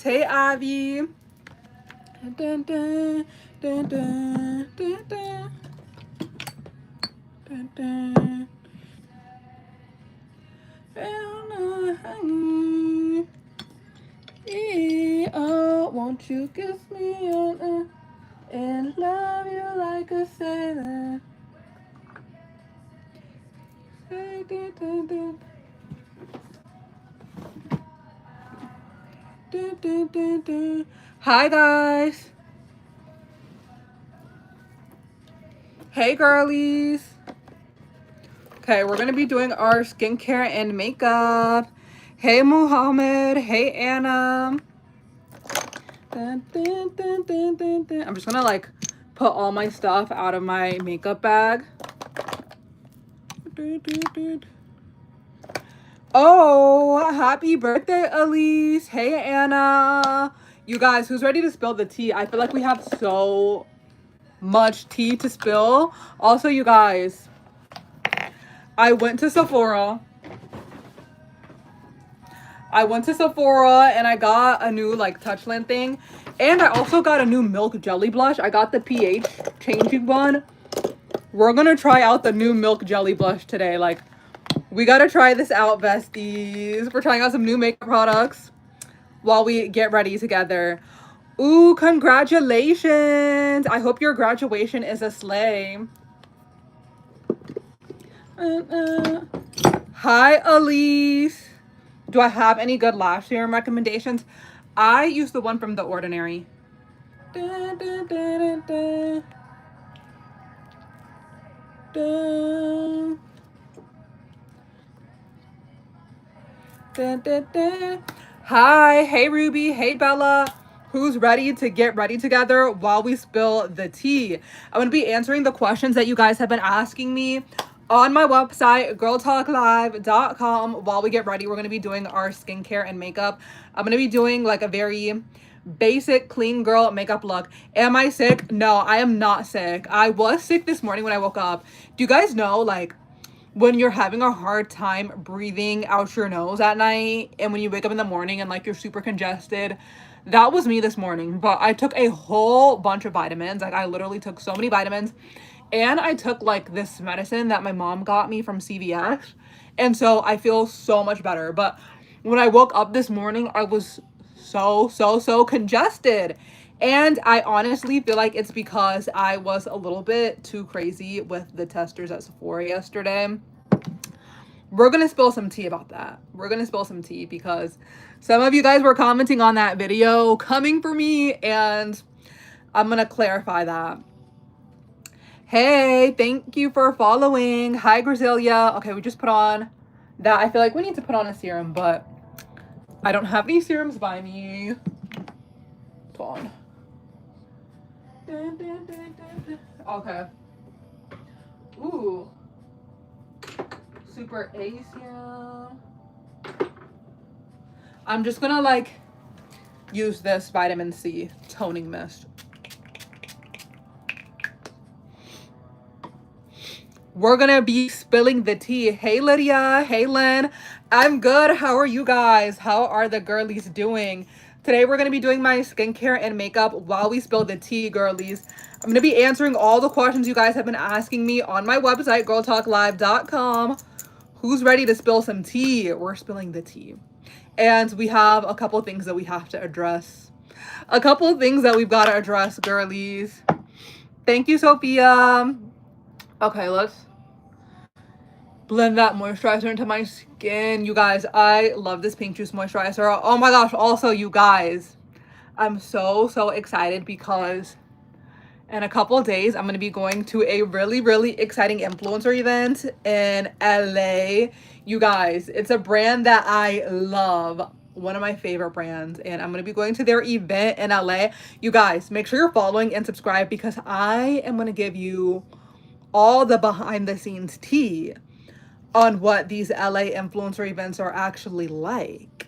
Hey, Ivy. Dun, dun, dun, dun, dun, dun. Dun, dun. Oh, won't you kiss me and love you like a sailor? Hi, guys. Hey, girlies. Okay, we're going to be doing our skincare and makeup. Hey, Muhammad. Hey, Anna. I'm just going to, like, put all my stuff out of my makeup bag. Oh, happy birthday, Elise. Hey, Anna. You guys, who's ready to spill the tea? I feel like we have so much tea to spill. Also, you guys, I went to Sephora. And I got a new like Touchland thing. And I also got a new milk jelly blush. I got the pH changing one. We're gonna try out the new milk jelly blush today. Like, we gotta try this out, besties. We're trying out some new makeup products while we get ready together. Ooh, congratulations. I hope your graduation is a slay. Hi, Elise. Do I have any good lash serum recommendations? I use the one from The Ordinary. Hi, hey Ruby, hey Bella. Who's ready to get ready together while we spill the tea? I'm going to be answering the questions that you guys have been asking me on my website, girltalklive.com. While we get ready, we're going to be doing our skincare and makeup. I'm going to be doing like a very basic clean girl makeup look. Am I sick? No, I am not sick. I was sick this morning when I woke up. Do you guys know, like, when you're having a hard time breathing out your nose at night and when you wake up in the morning and like you're super congested? That was me this morning. But I took a whole bunch of vitamins. Like, I literally took so many vitamins, and I took like this medicine that my mom got me from CVS, and so I feel so much better. But when I woke up this morning, I was so congested. And I honestly feel like it's because I was a little bit too crazy with the testers at Sephora yesterday. We're going to spill some tea about that. We're going to spill some tea because some of you guys were commenting on that video coming for me, and I'm going to clarify that. Hey, thank you for following. Hi, Grizelia. Okay, we just put on that. I feel like we need to put on a serum, but I don't have any serums by me. Hold on. Okay. Ooh. Super A serum. I'm just gonna like use this vitamin C toning mist. We're gonna be spilling the tea. Hey, Lydia. Hey, Lynn. I'm good. How are you guys? How are the girlies doing? Today, we're gonna be doing my skincare and makeup while we spill the tea, girlies. I'm gonna be answering all the questions you guys have been asking me on my website, girltalklive.com. Who's ready to spill some tea? We're spilling the tea. And we have a couple things that we have to address. A couple of things that we've got to address, girlies. Thank you, Sophia. Okay, let's blend that moisturizer into my skin. You guys, I love this pink juice moisturizer. Oh my gosh, also, you guys, I'm so excited because in a couple of days, I'm going to be going to a really exciting influencer event in LA. You guys, it's a brand that I love. One of my favorite brands. And I'm going to be going to their event in LA. You guys, make sure you're following and subscribe because I am going to give you all the behind the scenes tea on what these LA influencer events are actually like.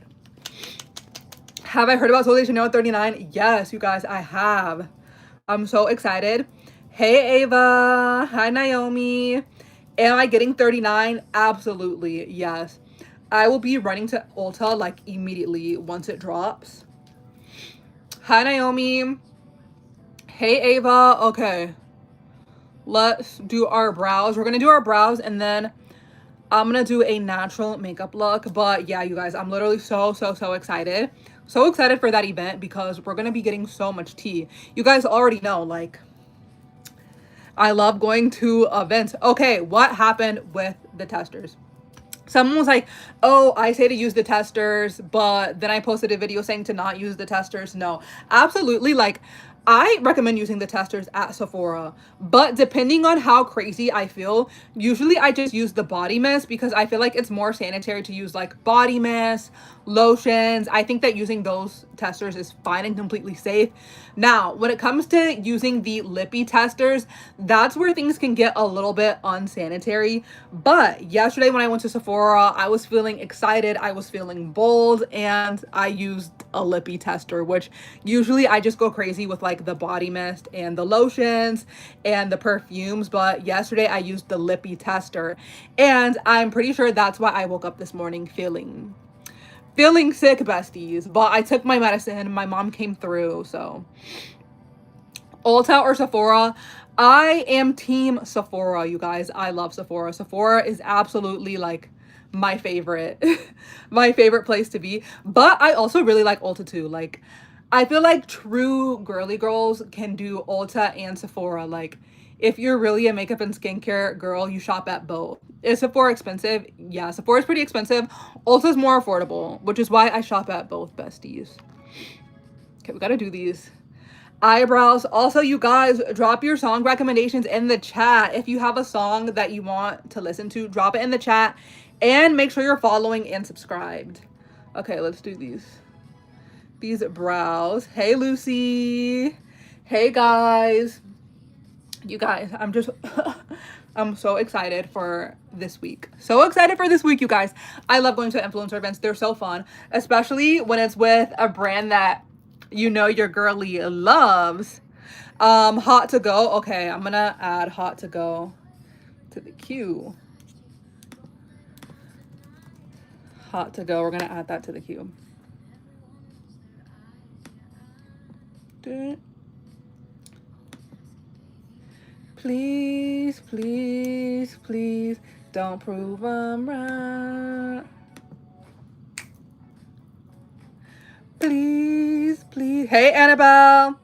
Have I heard about Soleil Chanel 39? Yes, you guys, I have. I'm so excited. Hey, Ava. Hi, Naomi. Am I getting 39? Absolutely, yes. I will be running to Ulta like immediately once it drops. Hi, Naomi. Hey, Ava. Okay, let's do our brows. We're gonna do our brows and then I'm gonna do a natural makeup look. But yeah, you guys, I'm literally so excited. So excited for that event because we're gonna be getting so much tea. You guys already know, like, I love going to events. Okay, what happened with the testers? Someone was like, oh, I say to use the testers, but then I posted a video saying to not use the testers. No, absolutely. Like, I recommend using the testers at Sephora, but depending on how crazy I feel, usually I just use the body mist because I feel like it's more sanitary to use like body mist, lotions. I think that using those testers is fine and completely safe. Now, when it comes to using the lippy testers, that's where things can get a little bit unsanitary. But yesterday when I went to Sephora, I was feeling excited, I was feeling bold, and I used a lippy tester, which usually I just go crazy with like the body mist and the lotions and the perfumes. But yesterday I used the lippy tester, and I'm pretty sure that's why I woke up this morning feeling sick, besties. But I took my medicine, my mom came through. So Ulta or Sephora? I am team Sephora, you guys. I love Sephora. Sephora is absolutely like my favorite my favorite place to be. But I also really like Ulta too. Like, I feel like true girly girls can do Ulta and Sephora. Like, if you're really a makeup and skincare girl, you shop at both. Is Sephora expensive? Yeah, Sephora is pretty expensive. Ulta's more affordable, which is why I shop at both, besties. Okay, we gotta do these eyebrows. Also, you guys, drop your song recommendations in the chat. If you have a song that you want to listen to, drop it in the chat, and make sure you're following and subscribed. Okay, let's do these brows. Hey, Lucy. Hey, guys. You guys, I'm just I'm so excited for this week. So excited for this week, you guys. I love going to influencer events. They're so fun, especially when it's with a brand that you know your girly loves. Hot to go. Okay, I'm gonna add hot to go to the queue. Hot to go. We're gonna add that to the queue. Please, please, please don't prove I'm right. Please, please. Hey, Annabelle.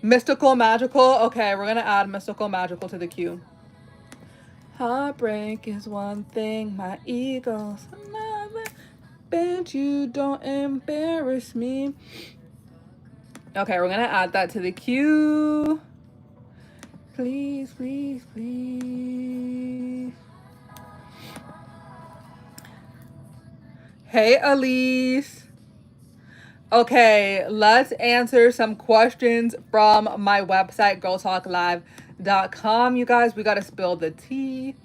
Mystical, magical. Okay, we're gonna add mystical, magical to the queue. Heartbreak is one thing, my ego's another. Bet you don't embarrass me. Okay, we're gonna add that to the queue. Please, please, please. Hey, Elise. Okay, let's answer some questions from my website, girltalklive.com. You guys, we gotta spill the tea.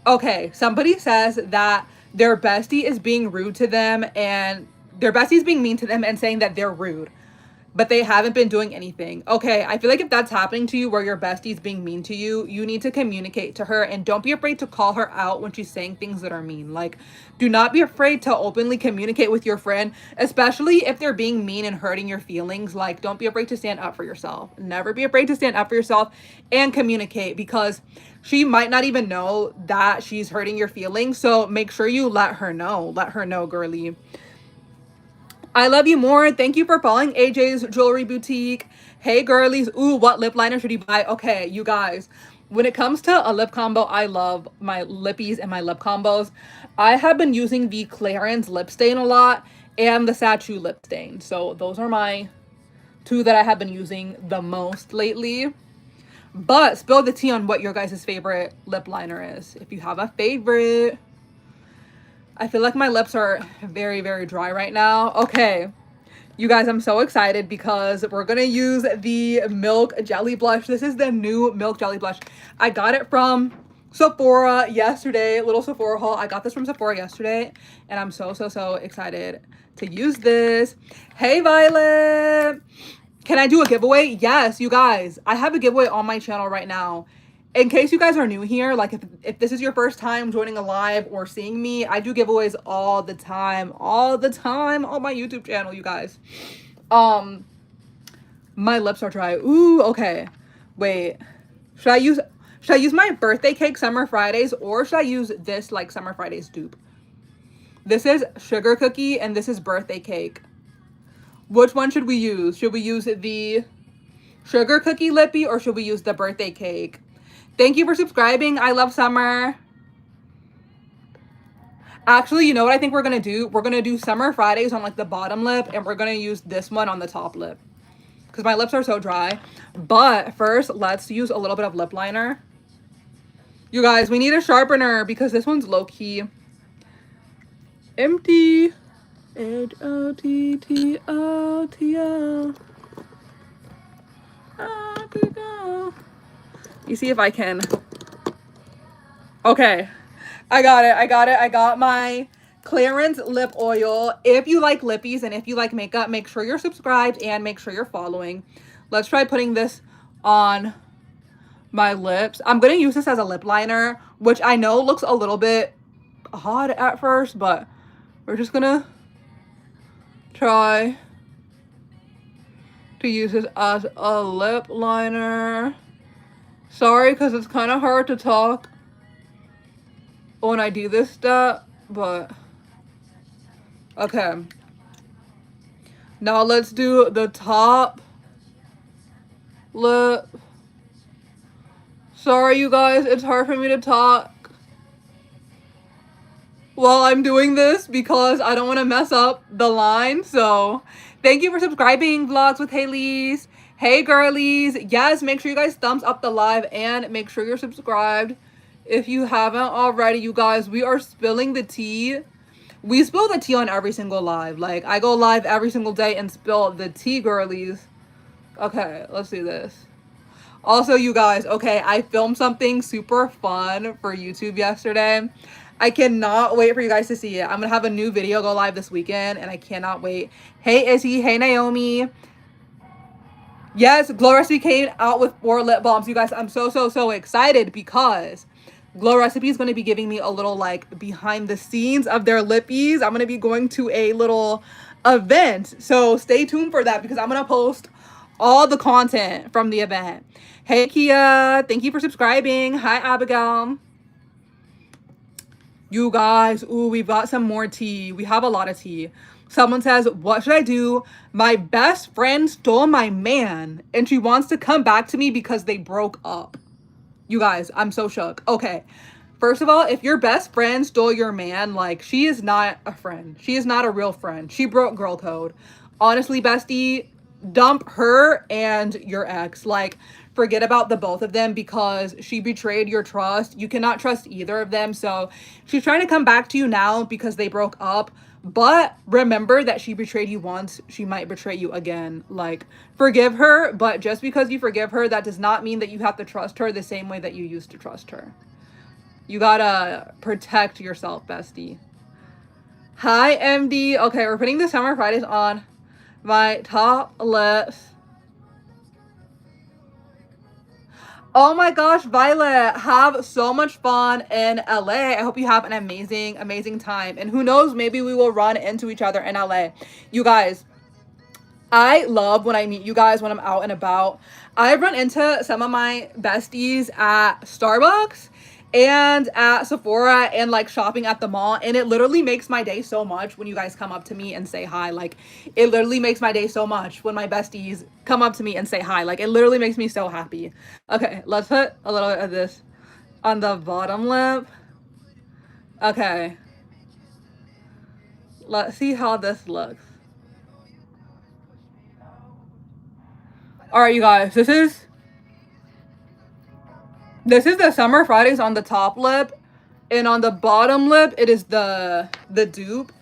Okay, somebody says that their bestie is being rude to them and their bestie's being mean to them and saying that they're rude, but they haven't been doing anything. Okay, I feel like if that's happening to you where your bestie's being mean to you, you need to communicate to her and don't be afraid to call her out when she's saying things that are mean. Like, do not be afraid to openly communicate with your friend, especially if they're being mean and hurting your feelings. Like, don't be afraid to stand up for yourself. Never be afraid to stand up for yourself and communicate, because she might not even know that she's hurting your feelings. So make sure you let her know. Let her know, girly. I love you more. Thank you for following AJ's Jewelry Boutique. Hey, girlies. Ooh, what lip liner should you buy? Okay, you guys. When it comes to a lip combo, I love my lippies and my lip combos. I have been using the Clarins lip stain a lot and the Sachu lip stain. So those are my two that I have been using the most lately. But spill the tea on what your guys' favorite lip liner is, if you have a favorite. I feel like my lips are very, very dry right now. Okay, you guys, I'm so excited because we're gonna use the Milk Jelly Blush. This is the new Milk Jelly Blush. I got it from Sephora yesterday, little Sephora haul. I got this from Sephora yesterday, and I'm so excited to use this. Hey, Violet. Can I do a giveaway? Yes, you guys. I have a giveaway on my channel right now. in case you guys are new here, like if this is your first time joining a live or seeing me, I do giveaways all the time on my YouTube channel, you guys. My lips are dry. Ooh, okay. Wait. Should I use my birthday cake Summer Fridays, or should I use this like Summer Fridays dupe? This is sugar cookie and this is birthday cake. Which one should we use? Should we use the sugar cookie lippy or should we use the birthday cake? Thank you for subscribing. I love summer. Actually, you know what I think we're gonna do? We're gonna do Summer Fridays on like the bottom lip, and we're gonna use this one on the top lip because my lips are so dry. But first, let's use a little bit of lip liner. You guys, we need a sharpener because this one's low-key empty. H-O-T-T-O-T-O. You see if I can. Okay. I got it. I got my clearance lip oil. If you like lippies and if you like makeup, make sure you're subscribed and make sure you're following. Let's try putting this on my lips. I'm going to use this as a lip liner, which I know looks a little bit odd at first, but we're just going to try to use this as a lip liner. Sorry, because it's kind of hard to talk when I do this stuff, but okay. Now let's do the top lip. Sorry, you guys, it's hard for me to talk while I'm doing this because I don't want to mess up the line. So thank you for subscribing, Vlogs with Haley's. Hey girlies, yes, make sure you guys thumbs up the live and make sure you're subscribed if you haven't already. You guys, we are spilling the tea. We spill the tea on every single live. Like, I go live every single day and spill the tea, girlies. Okay, let's do this. Also, you guys, okay, I filmed something super fun for YouTube yesterday. I cannot wait for you guys to see it. I'm gonna have a new video go live this weekend and I cannot wait. Hey Izzy, hey Naomi. Yes, Glow Recipe came out with 4 lip balms. You guys, I'm so excited because Glow Recipe is going to be giving me a little like behind the scenes of their lippies. I'm going to be going to a little event. So stay tuned for that because I'm going to post all the content from the event. Hey Kia, thank you for subscribing. Hi Abigail. You guys, ooh, we've got some more tea. We have a lot of tea. Someone says, what should I do? My best friend stole my man and she wants to come back to me because they broke up. You guys, I'm so shook. Okay, first of all, if your best friend stole your man, like, she is not a friend. She is not a real friend. She broke girl code. Honestly, bestie, dump her and your ex. Like, forget about the both of them because she betrayed your trust. You cannot trust either of them. So she's trying to come back to you now because they broke up. But remember that she betrayed you once, she might betray you again. Like, forgive her, but just because you forgive her, that does not mean that you have to trust her the same way that you used to trust her. You gotta protect yourself, bestie. Hi, MD. Okay, we're putting the Summer Fridays on my top lips. Oh my gosh, Violet, have so much fun in LA. I hope you have an amazing time. And who knows, maybe we will run into each other in LA. You guys, I love when I meet you guys when I'm out and about. I've run into some of my besties at Starbucks and at Sephora and like shopping at the mall, and it literally makes my day so much when you guys come up to me and say hi. Like, it literally makes my day so much when my besties come up to me and say hi. Like, it literally makes me so happy. Okay, let's put a little bit of this on the bottom lip. Okay, let's see how this looks. All right, you guys, this is the Summer Fridays on the top lip, and on the bottom lip, it is the dupe.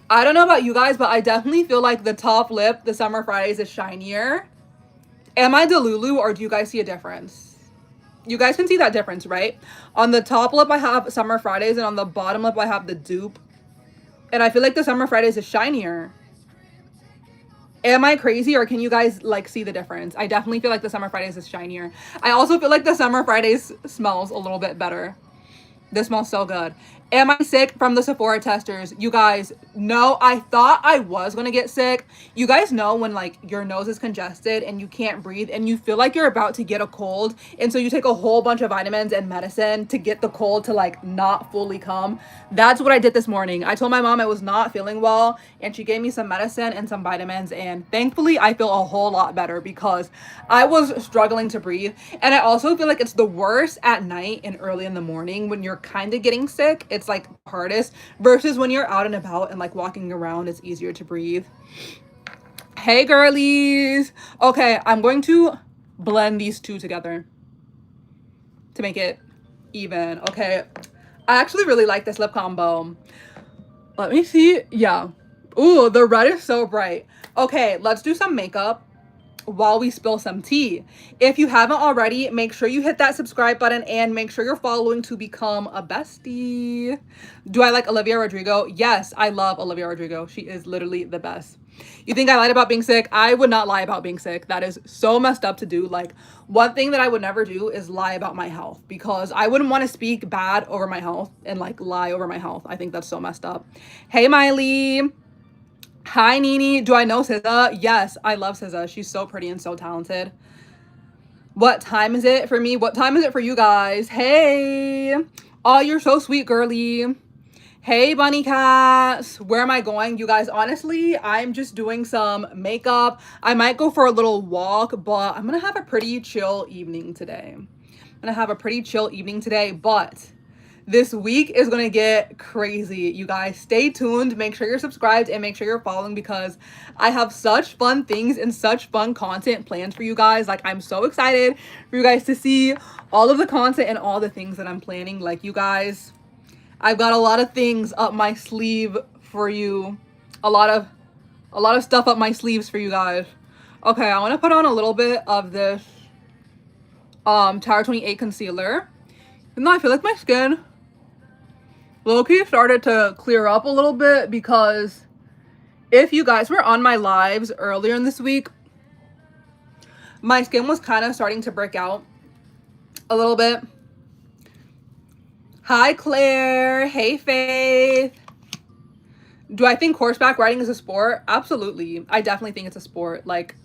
I don't know about you guys, but I definitely feel like the top lip, the Summer Fridays, is shinier. Am I Delulu, or do you guys see a difference? You guys can see that difference, right? On the top lip, I have Summer Fridays, and on the bottom lip, I have the dupe. And I feel like the Summer Fridays is shinier. Am I crazy, or can you guys like see the difference? I definitely feel like the Summer Fridays is shinier. I also feel like the Summer Fridays smells a little bit better. This smells so good. Am I sick from the Sephora testers? You guys, no, I thought I was gonna get sick. You guys know when like your nose is congested and you can't breathe and you feel like you're about to get a cold. And so you take a whole bunch of vitamins and medicine to get the cold to like not fully come. That's what I did this morning. I told my mom I was not feeling well and she gave me some medicine and some vitamins. And thankfully I feel a whole lot better because I was struggling to breathe. And I also feel like it's the worst at night and early in the morning when you're kind of getting sick. It's like hardest versus when you're out and about and like walking around, it's easier to breathe. Hey girlies. Okay, I'm going to blend these two together to make it even. Okay, I actually really like this lip combo. Let me see. Yeah. Ooh, the red is so bright. Okay, let's do some makeup while we spill some tea. If you haven't already, make sure you hit that subscribe button and make sure you're following to become a bestie. Do I like Olivia Rodrigo? Yes, I love Olivia Rodrigo. She is literally the best. You think I lied about being sick? I would not lie about being sick. That is so messed up to do. Like, one thing that I would never do is lie about my health because I wouldn't want to speak bad over my health and like lie over my health. I think that's so messed up. Hey, Miley. Hi, Nini. Do I know SZA? Yes, I love SZA. She's so pretty and so talented. What time is it for me? What time is it for you guys? Hey. Oh, you're so sweet, girly. Hey, bunny cats. Where am I going? You guys, honestly, I'm just doing some makeup. I might go for a little walk, but I'm going to have a pretty chill evening today. But this week is going to get crazy. You guys, stay tuned. Make sure you're subscribed and make sure you're following because I have such fun things and such fun content planned for you guys. Like, I'm so excited for you guys to see all of the content and all the things that I'm planning. Like, you guys, I've got a lot of things up my sleeve for you. A lot of stuff up my sleeves for you guys. Okay, I want to put on a little bit of this Tower 28 concealer. And I feel like my skin low-key started to clear up a little bit because if you guys were on my lives earlier in this week, my skin was kind of starting to break out a little bit. Hi, Claire. Hey, Faith. Do I think horseback riding is a sport? Absolutely. I definitely think it's a sport. Like,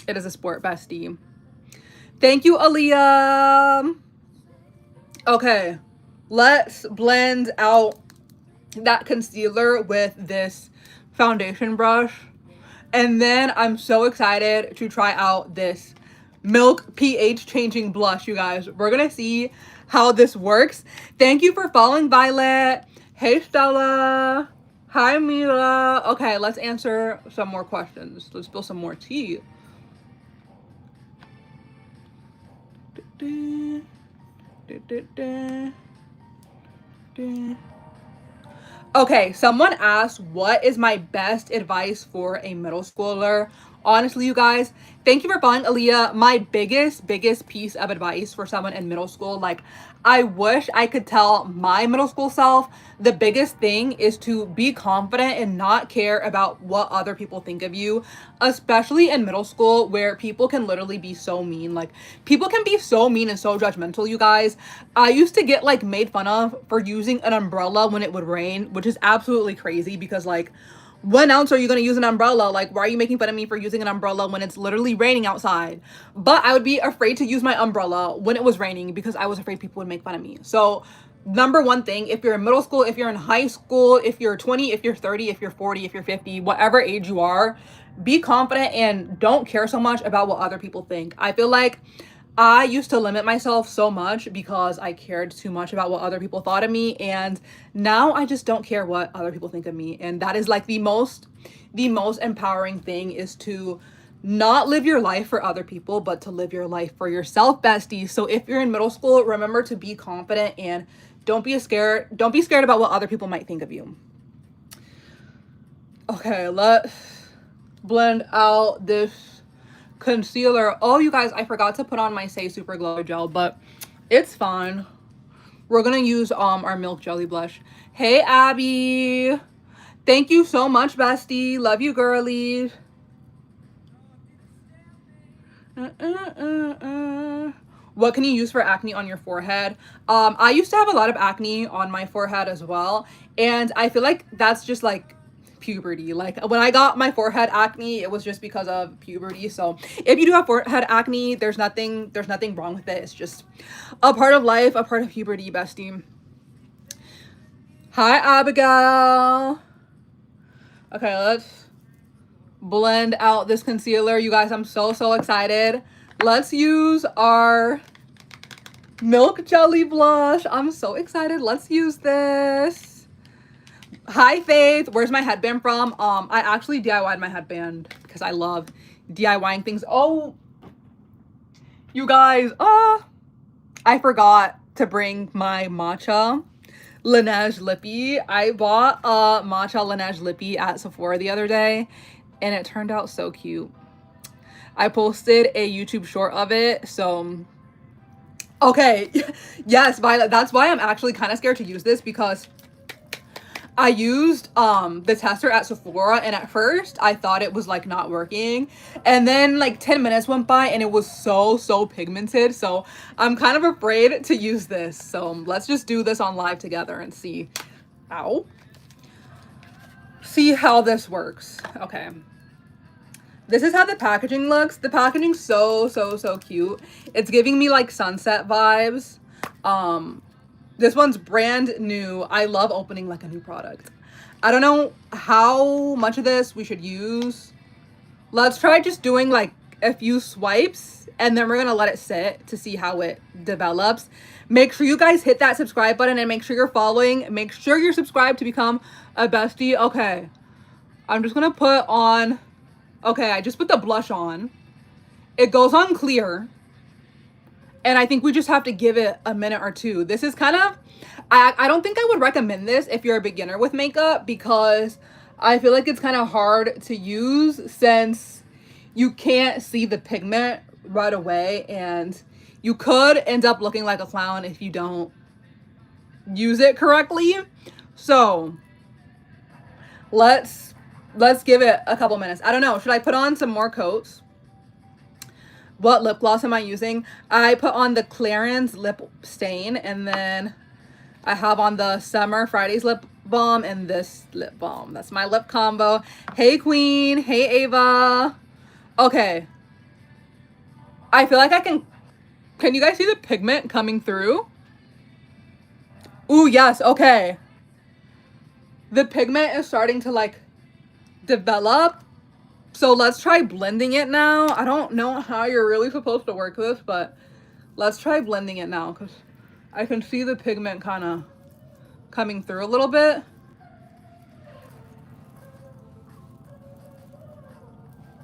it is a sport, bestie. Thank you, Aaliyah. Okay. Let's blend out that concealer with this foundation brush. And then I'm so excited to try out this Milk pH changing blush, you guys. We're going to see how this works. Thank you for following, Violet. Hey, Stella. Hi, Mila. Okay, let's answer some more questions. Let's spill some more tea. Okay, someone asked, what is my best advice for a middle schooler? Honestly, you guys, thank you for following, Aaliyah. My biggest piece of advice for someone in middle school, like, I wish I could tell my middle school self, the biggest thing is to be confident and not care about what other people think of you, especially in middle school where people can literally be so mean. Like, people can be so mean and so judgmental, you guys. I used to get like made fun of for using an umbrella when it would rain, which is absolutely crazy because like, when else are you going to use an umbrella? Like, why are you making fun of me for using an umbrella when it's literally raining outside? But I would be afraid to use my umbrella when it was raining because I was afraid people would make fun of me. So number one thing, if you're in middle school, if you're in high school, if you're 20, if you're 30, if you're 40, if you're 50, whatever age you are, be confident and don't care so much about what other people think. I feel like I used to limit myself so much because I cared too much about what other people thought of me, and now I just don't care what other people think of me. And that is like the most empowering thing, is to not live your life for other people, but to live your life for yourself, bestie. So if you're in middle school, remember to be confident and don't be scared about what other people might think of you. Okay, let's blend out this concealer. Oh, you guys, I forgot to put on my Say Super Glow gel, but it's fine. We're gonna use our Milk Jelly blush. Hey, Abby. Thank you so much, bestie. Love you, girlies. What can you use for acne on your forehead? I used to have a lot of acne on my forehead as well, and I feel like that's just like puberty. Like when I got my forehead acne, it was just because of puberty. So if you do have forehead acne, there's nothing wrong with it. It's just a part of life, a part of puberty, bestie. Hi, Abigail. Okay, let's blend out this concealer. You guys, I'm so excited. Let's use our Milk Jelly blush. I'm so excited. Let's use this. Hi, Faith. Where's my headband from? I actually DIY'd my headband because I love DIYing things. Oh, you guys, I forgot to bring my matcha Laneige lippy. I bought a matcha Laneige lippy at Sephora the other day, and it turned out so cute. I posted a YouTube short of it, so okay. Yes, Violet, that's why I'm actually kind of scared to use this, because I used the tester at Sephora, and at first I thought it was like not working, and then like 10 minutes went by and it was so pigmented. So I'm kind of afraid to use this, so let's just do this on live together and see how this works. Okay, this is how the packaging looks. The packaging's so cute. It's giving me like sunset vibes. This one's brand new. I love opening like a new product. I don't know how much of this we should use. Let's try just doing like a few swipes, and then we're gonna let it sit to see how it develops. Make sure you guys hit that subscribe button, and make sure you're following. Make sure you're subscribed to become a bestie. Okay, I'm just gonna put on, okay, I just put the blush on. It goes on clear. And I think we just have to give it a minute or two. This is kind of, I don't think I would recommend this if you're a beginner with makeup, because I feel like it's kind of hard to use since you can't see the pigment right away, and you could end up looking like a clown if you don't use it correctly. So let's give it a couple minutes. I don't know, should I put on some more coats? What lip gloss am I using? I put on the Clarins Lip Stain, and then I have on the Summer Fridays lip balm and this lip balm. That's my lip combo. Hey, Queen. Hey, Ava. Okay. I feel like I can you guys see the pigment coming through? Ooh, yes. Okay. The pigment is starting to like develop. So let's try blending it now. I don't know how you're really supposed to work this, but let's try blending it now, because I can see the pigment kind of coming through a little bit.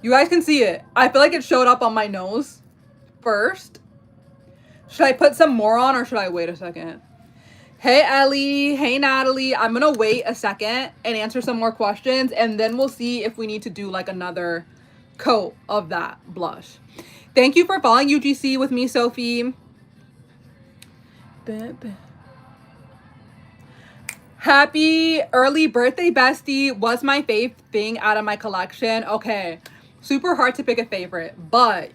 You guys can see it. I feel like it showed up on my nose first. Should I put some more on, or should I wait a second? Hey, Ellie. Hey, Natalie. I'm going to wait a second and answer some more questions, and then we'll see if we need to do like another coat of that blush. Thank you for following UGC with me, Sophie. Happy early birthday, bestie. What's my fave thing out of my collection? Okay, super hard to pick a favorite, but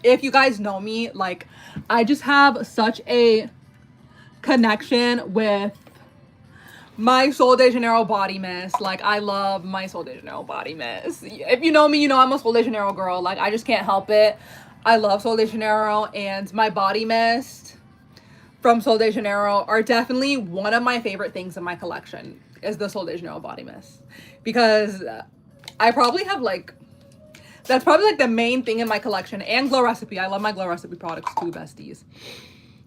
if you guys know me, like, I just have such a connection with my Sol de Janeiro body mist. Like, I love my Sol de Janeiro body mist. If you know me, you know I'm a Sol de Janeiro girl. Like, I just can't help it. I love Sol de Janeiro, and my body mist from Sol de Janeiro are definitely one of my favorite things in my collection, is the Sol de Janeiro body mist, because I probably have like, that's probably like the main thing in my collection. And Glow Recipe. I love my Glow Recipe products too, besties.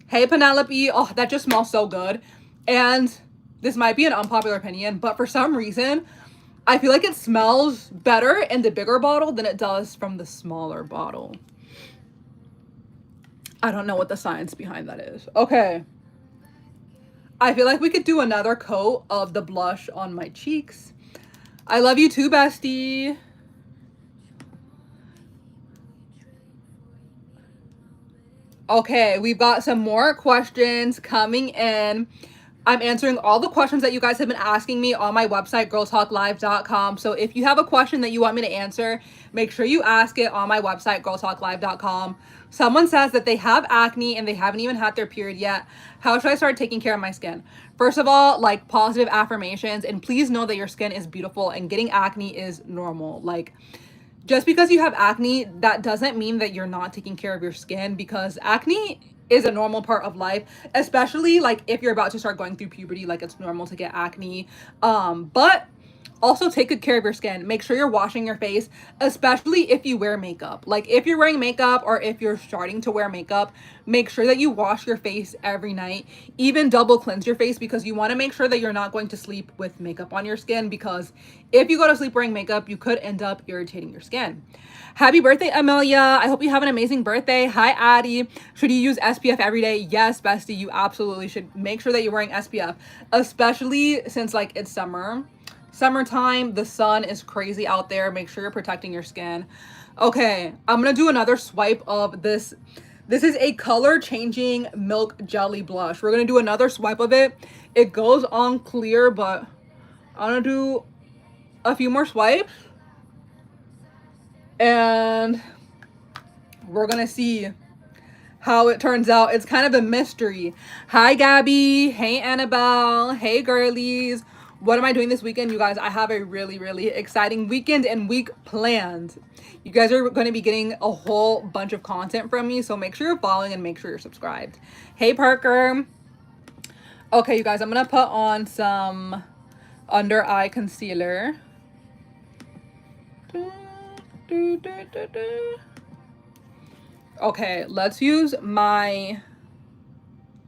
Hey, Penelope. Oh, that just smells so good. And this might be an unpopular opinion, but for some reason, I feel like it smells better in the bigger bottle than it does from the smaller bottle. I don't know what the science behind that is. Okay. I feel like we could do another coat of the blush on my cheeks. I love you too, bestie. Okay, we've got some more questions coming in. I'm answering all the questions that you guys have been asking me on my website, girltalklive.com. So if you have a question that you want me to answer, make sure you ask it on my website, girltalklive.com. Someone says that they have acne and they haven't even had their period yet. How should I start taking care of my skin? First of all, like, positive affirmations, and please know that your skin is beautiful and getting acne is normal. Like, just because you have acne, that doesn't mean that you're not taking care of your skin, because acne is a normal part of life, especially like if you're about to start going through puberty. Like, it's normal to get acne. But also take good care of your skin. Make sure you're washing your face, especially if you wear makeup. Like, if you're wearing makeup or if you're starting to wear makeup, make sure that you wash your face every night. Even double cleanse your face, because you want to make sure that you're not going to sleep with makeup on your skin, because if you go to sleep wearing makeup, you could end up irritating your skin. Happy birthday, Amelia. I hope you have an amazing birthday. Hi, Addie. Should you use SPF every day? Yes, bestie, you absolutely should. Make sure that you're wearing SPF, especially since like it's summertime, the sun is crazy out there. Make sure you're protecting your skin. Okay, I'm gonna do another swipe of this. This is a color changing milk jelly blush. We're gonna do another swipe of it. It goes on clear, but I'm gonna do a few more swipes and we're gonna see how it turns out. It's kind of a mystery. Hi, Gabby. Hey, Annabelle. Hey, girlies. What am I doing this weekend, you guys? I have a really, really exciting weekend and week planned. You guys are going to be getting a whole bunch of content from me, so make sure you're following and make sure you're subscribed. Hey, Parker. Okay, you guys, I'm going to put on some under eye concealer. Okay, let's use my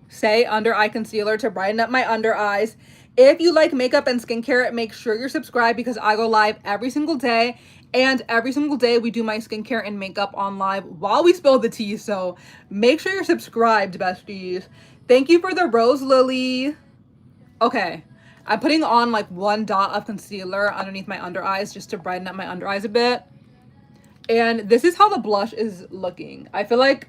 Say under eye concealer to brighten up my under eyes. If you like makeup and skincare, make sure you're subscribed, because I go live every single day. And every single day we do my skincare and makeup on live while we spill the tea. So make sure you're subscribed, besties. Thank you for the rose lily. Okay, I'm putting on like one dot of concealer underneath my under eyes just to brighten up my under eyes a bit. And this is how the blush is looking. I feel like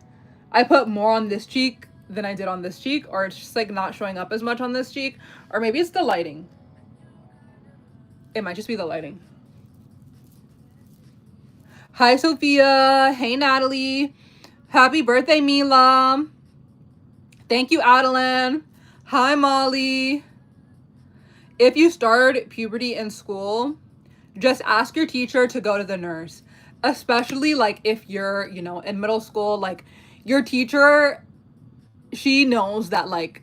I put more on this cheek than I did on this cheek, or it's just like not showing up as much on this cheek, or maybe it's the lighting. It might just be the lighting. Hi, Sophia. Hey, Natalie. Happy birthday, Mila. Thank you, Adeline. Hi, Molly. If you start puberty in school, just ask your teacher to go to the nurse, especially like if you're, you know, in middle school. Like, your teacher, she knows that like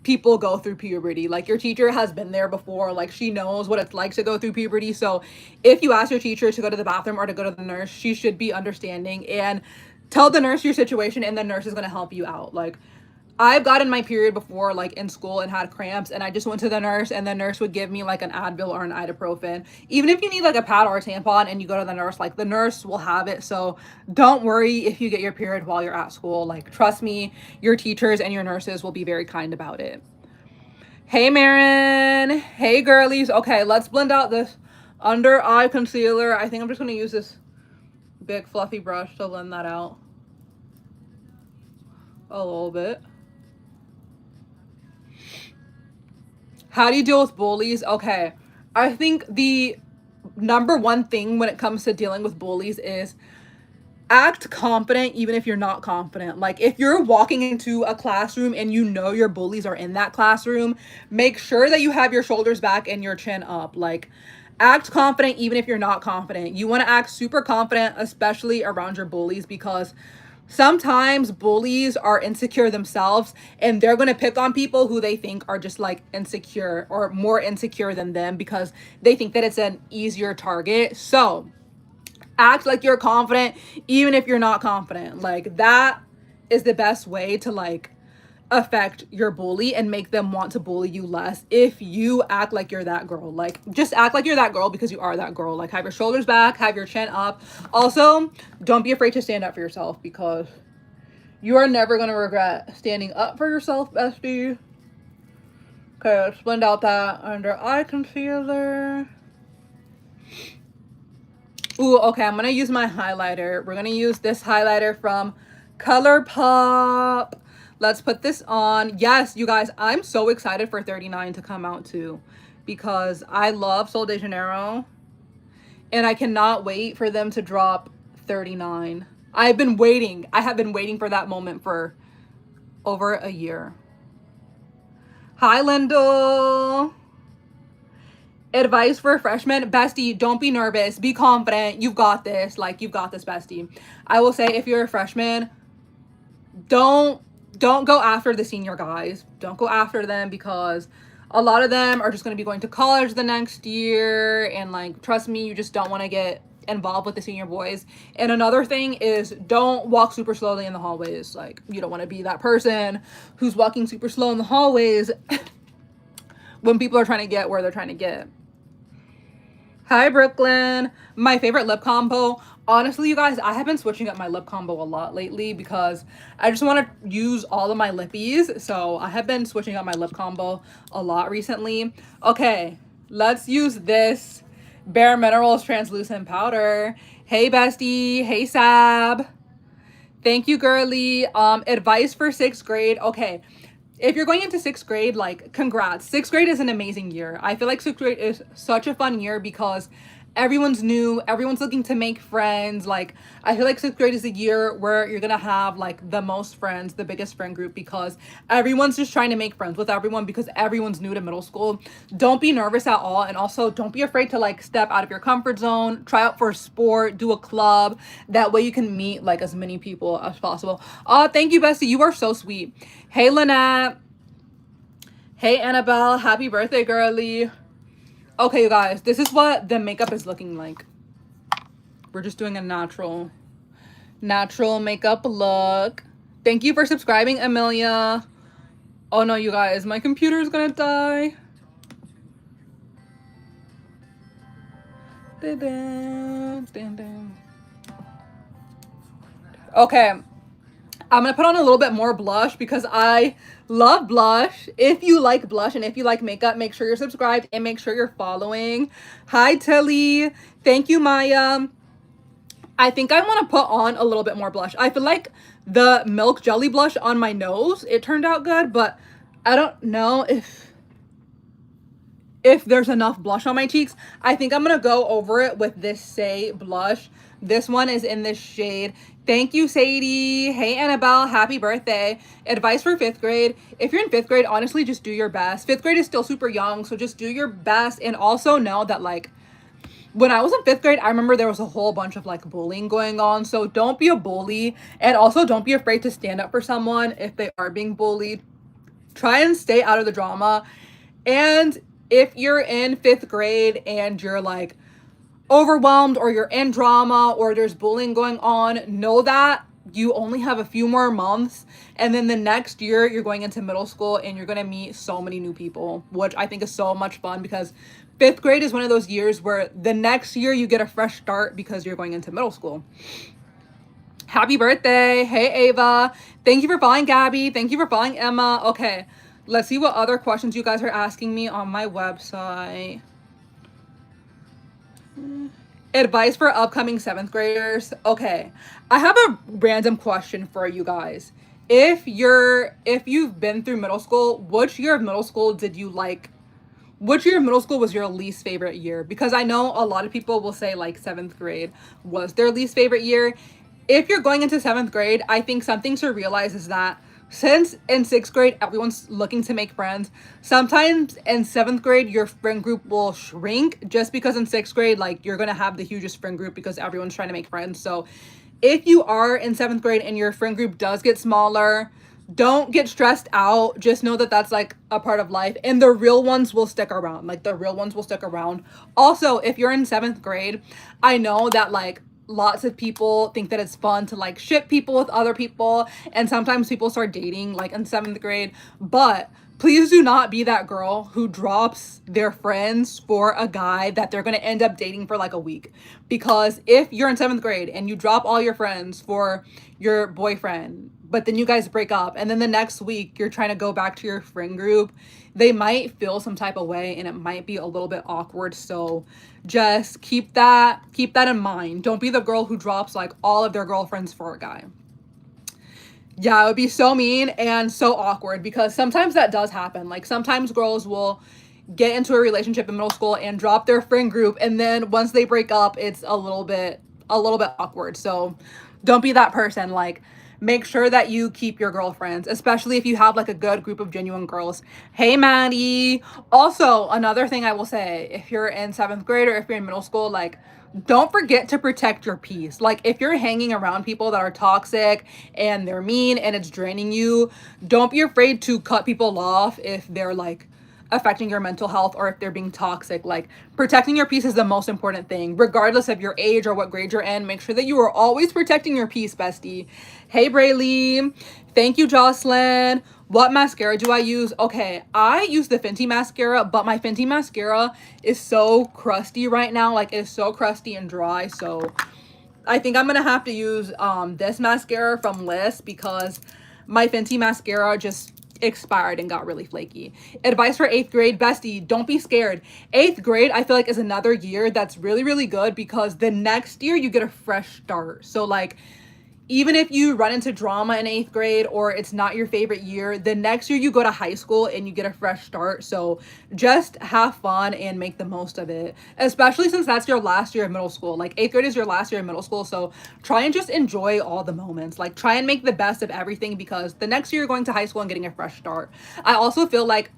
people go through puberty. Like, your teacher has been there before. Like, she knows what it's like to go through puberty. So if you ask your teacher to go to the bathroom or to go to the nurse, she should be understanding, and tell the nurse your situation, and the nurse is going to help you out. Like, I've gotten my period before, like in school, and had cramps, and I just went to the nurse, and the nurse would give me like an Advil or an ibuprofen. Even if you need like a pad or a tampon and you go to the nurse, like the nurse will have it. So don't worry if you get your period while you're at school. Like, trust me, your teachers and your nurses will be very kind about it. Hey, Marin. Hey, girlies. Okay, let's blend out this under eye concealer. I think I'm just going to use this big fluffy brush to blend that out a little bit. How do you deal with bullies? Okay, I think the number one thing when it comes to dealing with bullies is act confident even if you're not confident. Like, if you're walking into a classroom and you know your bullies are in that classroom, make sure that you have your shoulders back and your chin up. Like, act confident even if you're not confident. You want to act super confident, especially around your bullies, because sometimes bullies are insecure themselves, and they're going to pick on people who they think are just like insecure or more insecure than them, because they think that it's an easier target. So act like you're confident even if you're not confident. Like, that is the best way to like affect your bully and make them want to bully you less. If you act like you're that girl, like, just act like you're that girl, because you are that girl. Like, have your shoulders back, have your chin up. Also, don't be afraid to stand up for yourself, because you are never going to regret standing up for yourself, bestie. Okay, let's blend out that under eye concealer. Ooh, okay, I'm going to use my highlighter. We're going to use this highlighter from ColourPop. Let's put this on. Yes, you guys, I'm so excited for 39 to come out too, because I love Sol de Janeiro and I cannot wait for them to drop 39. I've been waiting. I have been waiting for that moment for over a year. Hi, Lindell. Advice for a freshman, bestie, don't be nervous, be confident, you've got this. Like, you've got this, bestie. I will say, if you're a freshman, don't go after the senior guys. Don't go after them, because a lot of them are just going to be going to college the next year, and like, trust me, you just don't want to get involved with the senior boys. And another thing is, don't walk super slowly in the hallways. Like, you don't want to be that person who's walking super slow in the hallways when people are trying to get where they're trying to get. Hi, Brooklyn. My favorite lip combo. Honestly, you guys, I have been switching up my lip combo a lot lately because I just want to use all of my lippies. So I have been switching up my lip combo a lot recently. Okay, let's use this Bare Minerals translucent powder. Hey, bestie. Hey, Sab. Thank you, girly. Advice for 6th grade. Okay, if you're going into 6th grade, like, congrats. 6th grade is an amazing year. I feel like 6th grade is such a fun year because everyone's new, everyone's looking to make friends. Like, I feel like 6th grade is a year where you're gonna have like the most friends, the biggest friend group, because everyone's just trying to make friends with everyone because everyone's new to middle school. Don't be nervous at all, and also don't be afraid to like step out of your comfort zone, try out for a sport, do a club. That way you can meet like as many people as possible. Thank you, bestie, you are so sweet. Hey, Lynette. Hey, Annabelle. Happy birthday, girly. Okay, you guys, this is what the makeup is looking like. We're just doing a natural makeup look. Thank you for subscribing, Amelia. Oh no, you guys, my computer is gonna die. Okay, I'm gonna put on a little bit more blush because I love blush. If you like blush and if you like makeup, make sure you're subscribed and make sure you're following. Hi, Tilly. Thank you, Maya. I think I want to put on a little bit more blush. I feel like the Milk Jelly blush on my nose, it turned out good, but I don't know if there's enough blush on my cheeks. I think I'm gonna go over it with this Say blush. This one is in this shade. Thank you, Sadie. Hey, Annabelle, happy birthday. Advice for 5th grade. If you're in 5th grade, honestly, just do your best. 5th grade is still super young, so just do your best. And also know that, like, when I was in 5th grade, I remember there was a whole bunch of like bullying going on. So don't be a bully, and also don't be afraid to stand up for someone if they are being bullied. Try and stay out of the drama. And if you're in 5th grade and you're like overwhelmed, or you're in drama, or there's bullying going on, know that you only have a few more months, and then the next year you're going into middle school and you're going to meet so many new people, which I think is so much fun, because 5th grade is one of those years where the next year you get a fresh start because you're going into middle school. Happy birthday. Hey, Ava. Thank you for following, Gabby. Thank you for following, Emma. Okay, let's see what other questions you guys are asking me on my website. Advice for upcoming 7th graders. Okay, I have a random question for you guys. If you've been through middle school, which year of middle school did you like? Which year of middle school was your least favorite year? Because I know a lot of people will say like 7th grade was their least favorite year. If you're going into 7th grade, I think something to realize is that since in 6th grade, everyone's looking to make friends, sometimes in 7th grade, your friend group will shrink, just because in 6th grade, like, you're going to have the hugest friend group because everyone's trying to make friends. So if you are in 7th grade and your friend group does get smaller, don't get stressed out. Just know that that's like a part of life, and the real ones will stick around. Like, the real ones will stick around. Also, if you're in 7th grade, I know that like lots of people think that it's fun to like ship people with other people, and sometimes people start dating like in 7th grade, but please do not be that girl who drops their friends for a guy that they're going to end up dating for like a week. Because if you're in 7th grade and you drop all your friends for your boyfriend, but then you guys break up, and then the next week you're trying to go back to your friend group, they might feel some type of way, and it might be a little bit awkward. So just keep that in mind. Don't be the girl who drops like all of their girlfriends for a guy. Yeah, it would be so mean and so awkward because sometimes that does happen. Like sometimes girls will get into a relationship in middle school and drop their friend group, and then once they break up, it's a little bit awkward. So don't be that person. Like make sure that you keep your girlfriends, especially if you have like a good group of genuine girls. Hey Maddie. Also, another thing I will say, if you're in 7th grade or if you're in middle school, like don't forget to protect your peace. Like if you're hanging around people that are toxic and they're mean and it's draining you, don't be afraid to cut people off if they're like affecting your mental health or if they're being toxic. Like protecting your peace is the most important thing, regardless of your age or what grade you're in. Make sure that you are always protecting your peace, bestie. Hey Braylee. Thank you, Jocelyn. What mascara do I use? Okay, I use the Fenty mascara, but my Fenty mascara is so crusty right now. Like it's so crusty and dry. So I think I'm gonna have to use this mascara from Liss because my Fenty mascara just expired and got really flaky. Advice for 8th grade, bestie, don't be scared. 8th grade, I feel like is another year that's really, really good because the next year you get a fresh start. So like even if you run into drama in 8th grade or it's not your favorite year, the next year you go to high school and you get a fresh start. So just have fun and make the most of it, especially since that's your last year of middle school. Like 8th grade is your last year of middle school. So try and just enjoy all the moments. Like try and make the best of everything because the next year you're going to high school and getting a fresh start. I also feel like,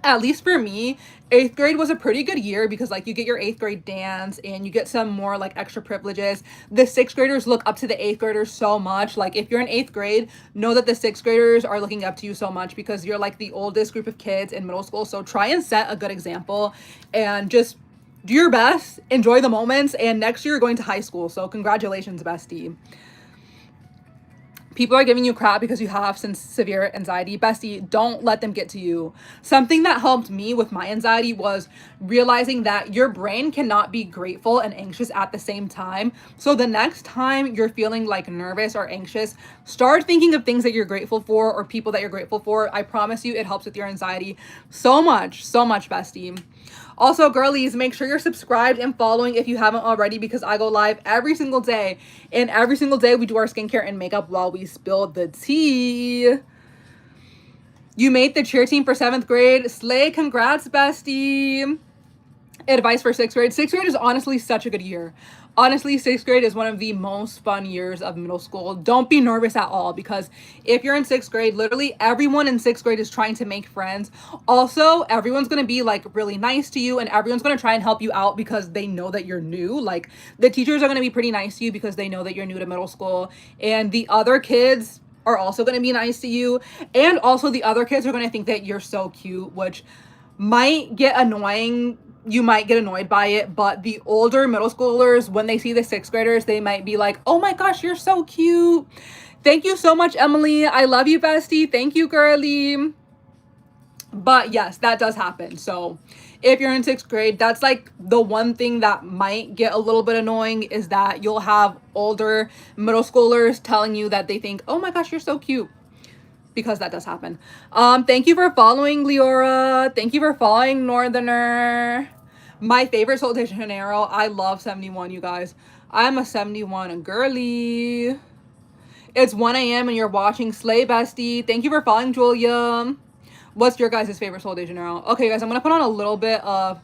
at least for me, 8th grade was a pretty good year because like you get your 8th grade dance and you get some more like extra privileges. The 6th graders look up to the 8th graders so much. Like if you're in 8th grade, know that the 6th graders are looking up to you so much because you're like the oldest group of kids in middle school. So try and set a good example and just do your best, enjoy the moments, and next year you're going to high school. So congratulations, bestie. People are giving you crap because you have some severe anxiety. Bestie, don't let them get to you. Something that helped me with my anxiety was realizing that your brain cannot be grateful and anxious at the same time. So the next time you're feeling like nervous or anxious, start thinking of things that you're grateful for or people that you're grateful for. I promise you it helps with your anxiety so much, bestie. Also, girlies, make sure you're subscribed and following if you haven't already because I go live every single day. And every single day we do our skincare and makeup while we spill the tea. You made the cheer team for 7th grade. Slay, congrats, bestie. Advice for 6th grade. 6th grade is honestly such a good year. Honestly, 6th grade is one of the most fun years of middle school. Don't be nervous at all because if you're in 6th grade, literally everyone in 6th grade is trying to make friends. Also, everyone's going to be like really nice to you and everyone's going to try and help you out because they know that you're new. Like the teachers are going to be pretty nice to you because they know that you're new to middle school, and the other kids are also going to be nice to you, and also the other kids are going to think that you're so cute, which might get annoying. You might get annoyed by it, but the older middle schoolers, when they see the 6th graders, they might be like, oh my gosh, you're so cute. Thank you so much, Emily. I love you, bestie. Thank you, girly. But yes, that does happen. So if you're in 6th grade, that's like the one thing that might get a little bit annoying is that you'll have older middle schoolers telling you that they think, oh my gosh, you're so cute, because that does happen. Thank you for following, Leora. Thank you for following, Northerner. My favorite Sol de Janeiro. I love 71, you guys. I'm a 71 girly. It's 1 a.m. and you're watching Slay, bestie. Thank you for following, Julia. What's your guys' favorite Sol de Janeiro? Okay, guys, I'm going to put on a little bit of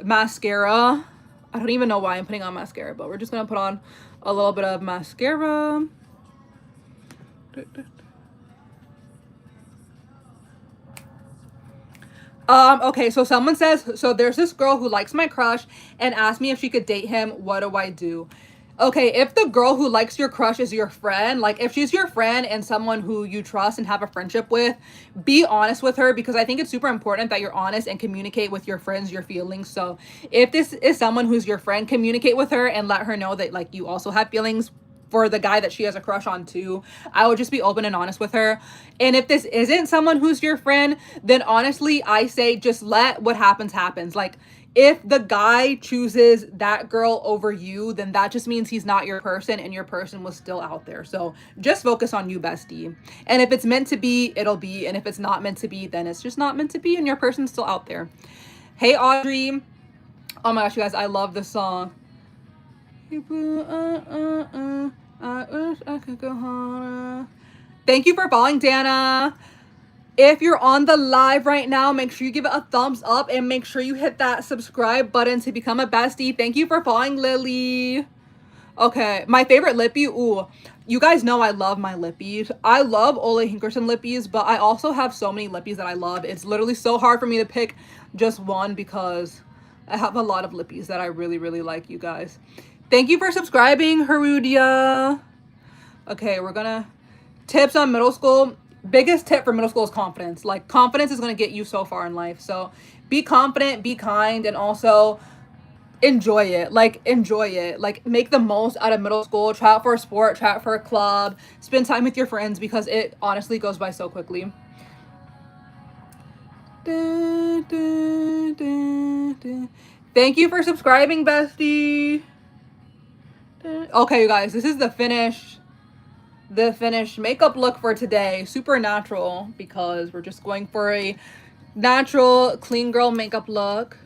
mascara. I don't even know why I'm putting on mascara, but we're just going to put on a little bit of mascara. Okay, so someone says, so there's this girl who likes my crush and asked me if she could date him. What do I do? Okay, if the girl who likes your crush is your friend, like if she's your friend and someone who you trust and have a friendship with, be honest with her because I think it's super important that you're honest and communicate with your friends your feelings. So if this is someone who's your friend, communicate with her and let her know that like you also have feelings for the guy that she has a crush on too. I would just be open and honest with her. And if this isn't someone who's your friend, then honestly, I say just let what happens happens. Like if the guy chooses that girl over you, then that just means he's not your person and your person was still out there. So just focus on you, bestie. And if it's meant to be, it'll be. And if it's not meant to be, then it's just not meant to be and your person's still out there. Hey, Audrey. Oh my gosh, you guys, I love this song. I wish I could go harder. Thank you for following, Dana. If you're on the live right now, make sure you give it a thumbs up and make sure you hit that subscribe button to become a bestie. Thank you for following, Lily. Okay, my favorite lippy. Ooh, you guys know I love my lippies. I love Ole Hinkerson lippies, but I also have so many lippies that I love. It's literally so hard for me to pick just one because I have a lot of lippies that I really, really like, you guys. Thank you for subscribing, Herudia. Okay, we're gonna... Tips on middle school. Biggest tip for middle school is confidence. Like, confidence is gonna get you so far in life. So be confident, be kind, and also enjoy it. Like, enjoy it. Like, make the most out of middle school. Try out for a sport, try out for a club, spend time with your friends because it honestly goes by so quickly. Thank you for subscribing, bestie. Okay, you guys, this is the finished makeup look for today. Super natural because we're just going for a natural clean girl makeup look.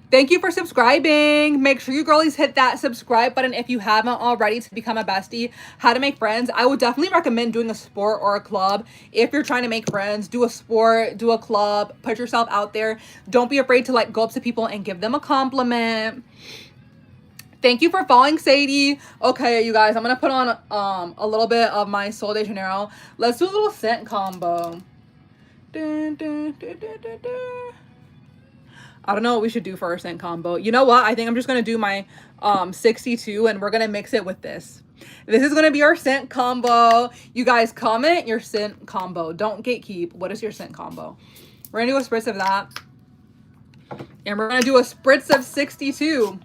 Thank you for subscribing. Make sure you girlies hit that subscribe button if you haven't already to become a bestie. How to make friends. I would definitely recommend doing a sport or a club. If you're trying to make friends, do a sport, do a club, put yourself out there. Don't be afraid to like go up to people and give them a compliment. Thank you for following, Sadie. Okay, you guys, I'm going to put on a little bit of my Sol de Janeiro. Let's do a little scent combo. I don't know what we should do for our scent combo. You know what? I think I'm just going to do my 62 and we're going to mix it with this. This is going to be our scent combo. You guys comment your scent combo. Don't gatekeep. What is your scent combo? We're going to do a spritz of that. And we're going to do a spritz of 62.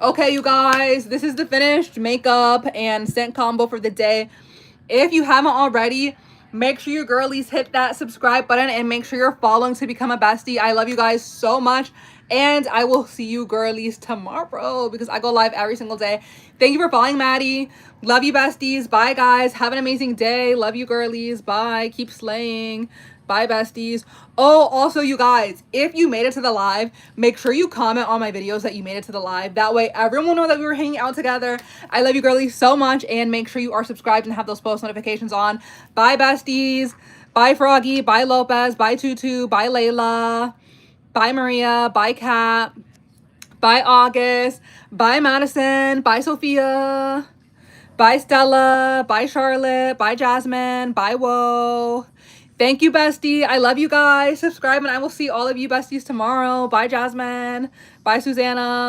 Okay, you guys, this is the finished makeup and scent combo for the day. If you haven't already, make sure your girlies hit that subscribe button and make sure you're following to become a bestie. I love you guys so much. And I will see you girlies tomorrow because I go live every single day. Thank you for following, Maddie. Love you, besties. Bye, guys. Have an amazing day. Love you, girlies. Bye. Keep slaying. Bye, besties. Oh, also, you guys, if you made it to the live, make sure you comment on my videos that you made it to the live. That way, everyone will know that we were hanging out together. I love you, girlies, so much. And make sure you are subscribed and have those post notifications on. Bye, besties. Bye, Froggy. Bye, Lopez. Bye, Tutu. Bye, Layla. Bye, Maria. Bye, Kat. Bye, August. Bye, Madison. Bye, Sophia. Bye, Stella. Bye, Charlotte. Bye, Jasmine. Bye, Woe. Thank you, bestie. I love you guys. Subscribe, and I will see all of you besties tomorrow. Bye, Jasmine. Bye, Susanna.